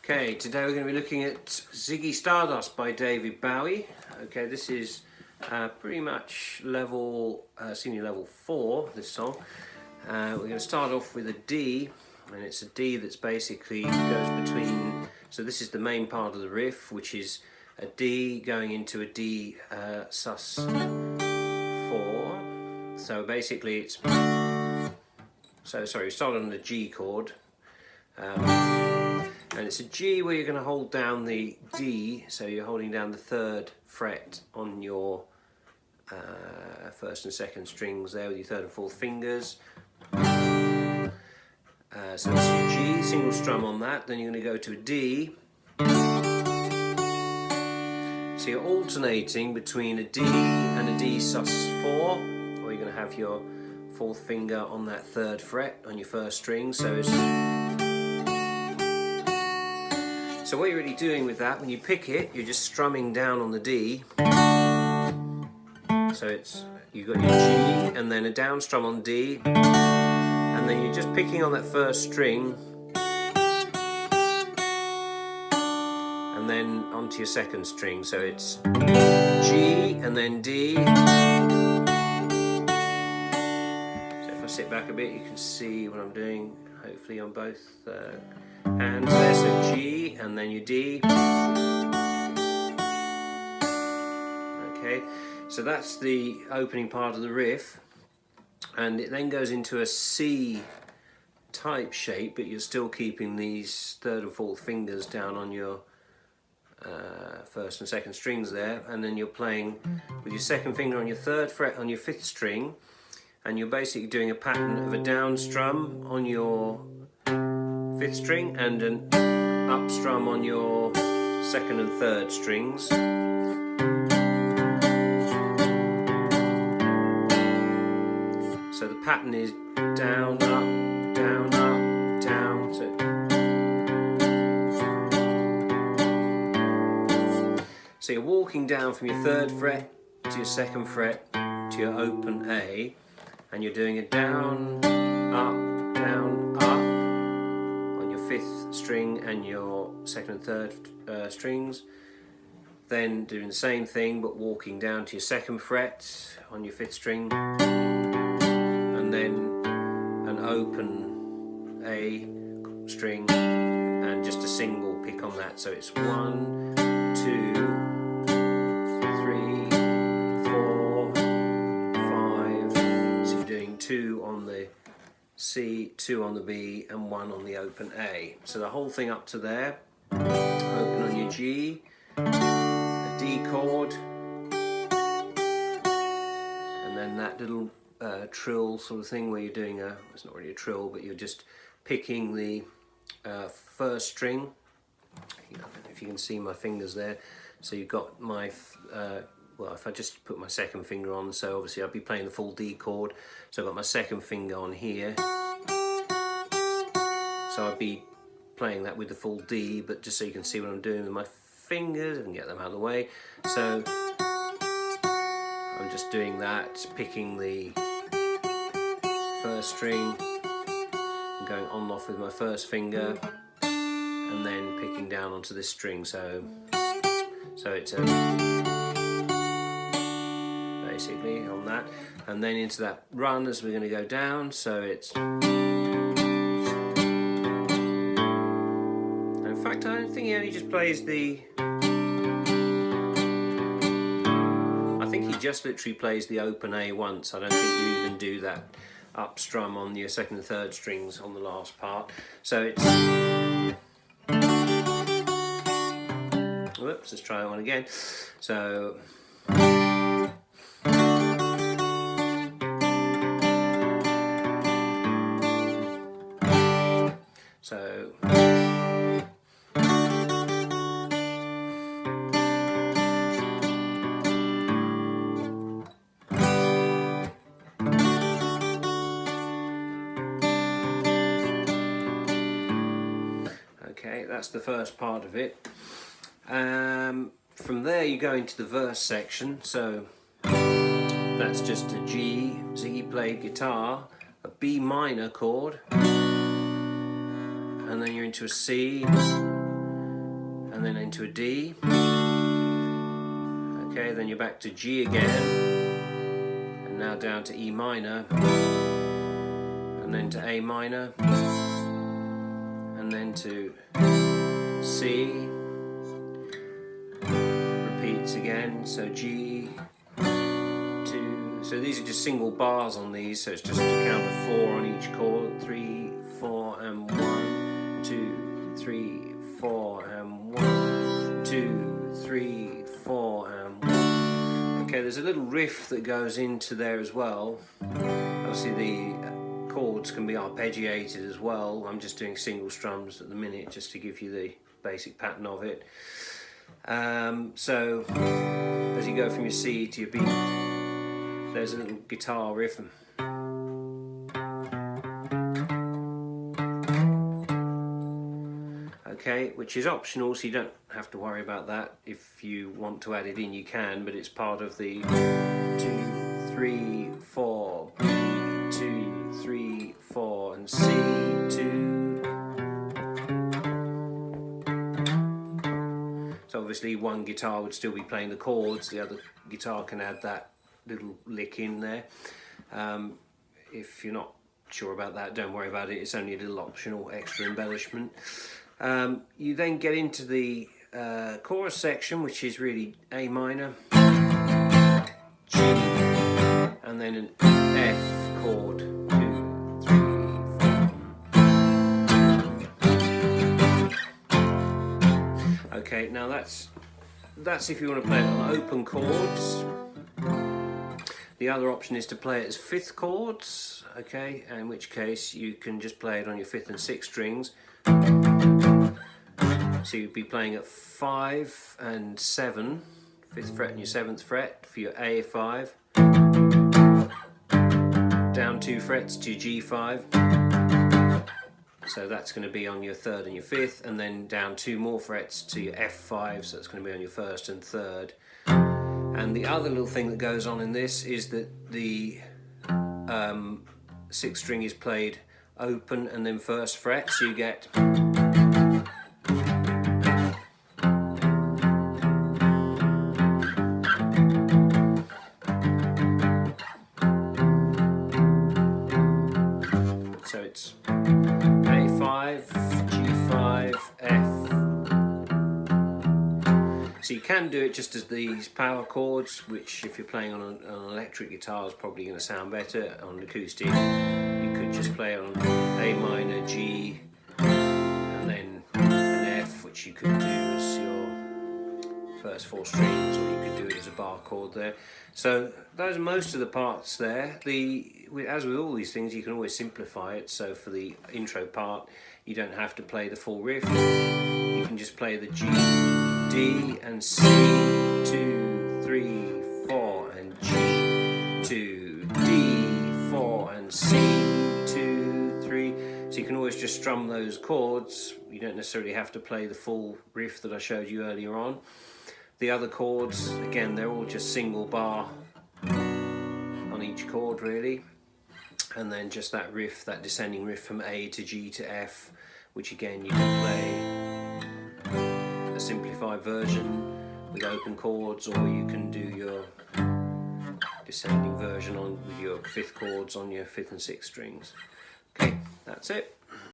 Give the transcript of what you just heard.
Okay, today we're going to be looking at Ziggy Stardust by David Bowie. Okay, this is pretty much level, senior level 4, this song. We're going to start off with a D, and it's a D that's basically goes between, so this is the main part of the riff, which is a D going into a D sus 4. So basically it's, we start on the G chord. And it's a G where you're going to hold down the D, so you're holding down the 3rd fret on your 1st and 2nd strings there with your 3rd and 4th fingers. So it's your G, single strum on that, then you're going to go to a D. So you're alternating between a D and a D sus 4, or you're going to have your 4th finger on that 3rd fret on your 1st string. So what you're really doing with that, when you pick it, you're just strumming down on the D. So you've got your G and then a down strum on D, and then you're just picking on that 1st string and then onto your 2nd string. So it's G and then D. So if I sit back a bit, you can see what I'm doing, hopefully on both hands there. So G and then your D. Okay, so that's the opening part of the riff, and it then goes into a C type shape, but you're still keeping these 3rd and 4th fingers down on your 1st and 2nd strings there, and then you're playing with your 2nd finger on your 3rd fret on your 5th string, and you're basically doing a pattern of a down strum on your 5th string and an up strum on your 2nd and 3rd strings. So the pattern is down, up, down, up, down. So you're walking down from your 3rd fret to your 2nd fret to your open A, and you're doing a down, up, down, up on your 5th string and your 2nd and 3rd strings. Then doing the same thing but walking down to your 2nd fret on your 5th string, and then an open A string and just a single pick on that. So it's 1, 2, 3, 4, 5. So you're doing 2 on the C, 2 on the B, and 1 on the open A. So the whole thing up to there, open on your G, a D chord, and then that little trill sort of thing where you're doing it's not really a trill, but you're just picking the 1st string. I don't know if you can see my fingers there. So you've got my, well, if I just put my 2nd finger on, so obviously I'd be playing the full D chord. So I've got my 2nd finger on here. So I'd be playing that with the full D, but just so you can see what I'm doing with my fingers and get them out of the way. So I'm just doing that, picking the 1st string and going on and off with my 1st finger, and then picking down onto this string. So it's basically on that, and then into that run as we're going to go down. So it's, in fact, I don't think he only just plays the, I think he just literally plays the open A once. I don't think you even do that up strum on your 2nd and 3rd strings on the last part. So it's, whoops, let's try that one again. So okay, that's the first part of it. From there you go into the verse section. So that's just a G, Ziggy played guitar, a B minor chord, and then you're into a C, and then into a D. Okay, then you're back to G again, and now down to E minor, and then to A minor, and then to C, repeats again, so G, 2, so these are just single bars on these, so it's just a count of 4 on each chord, 3, 4 and 1, 2, 3, 4 and 1, 2, 3, 4 and 1. Okay, there's a little riff that goes into there as well. Obviously the chords can be arpeggiated as well. I'm just doing single strums at the minute just to give you the basic pattern of it. So as you go from your C to your B, there's a little guitar riff. Okay, which is optional, so you don't have to worry about that. If you want to add it in, you can, but it's part of the 2, 3, 4, B, 2, 3, 4, and C, 2. So obviously one guitar would still be playing the chords, the other guitar can add that little lick in there. If you're not sure about that, don't worry about it, it's only a little optional extra embellishment. You then get into the chorus section, which is really A minor, G, and then an F chord, 2, 3, 4. Okay, now that's if you want to play it on open chords. The other option is to play it as 5th chords, okay, in which case you can just play it on your 5th and 6th strings. So you'd be playing at 5 and 7, 5th fret and your 7th fret for your A5, down 2 frets to G5, so that's going to be on your 3rd and your 5th, and then down 2 more frets to your F5, so that's going to be on your 1st and 3rd. And the other little thing that goes on in this is that the 6th string is played open and then 1st fret, so you get so it's A5, G5, F. So you can do it just as these power chords, which if you're playing on an electric guitar is probably going to sound better. On acoustic you could just play on A minor, G, and then an F, which you could do as your first 4 strings, or you could do it as a bar chord there. So those are most of the parts there. As with all these things, you can always simplify it, so for the intro part you don't have to play the full riff. You can just play the G, D and C, 2, 3, 4, and G, 2, D, 4 and C, 2, 3. So you can always just strum those chords. You don't necessarily have to play the full riff that I showed you earlier on. The other chords, again, they're all just single bar on each chord really, and then just that riff, that descending riff from A to G to F, which again you can play a simplified version with open chords, or you can do your descending version with your 5th chords on your 5th and 6th strings. Okay, that's it.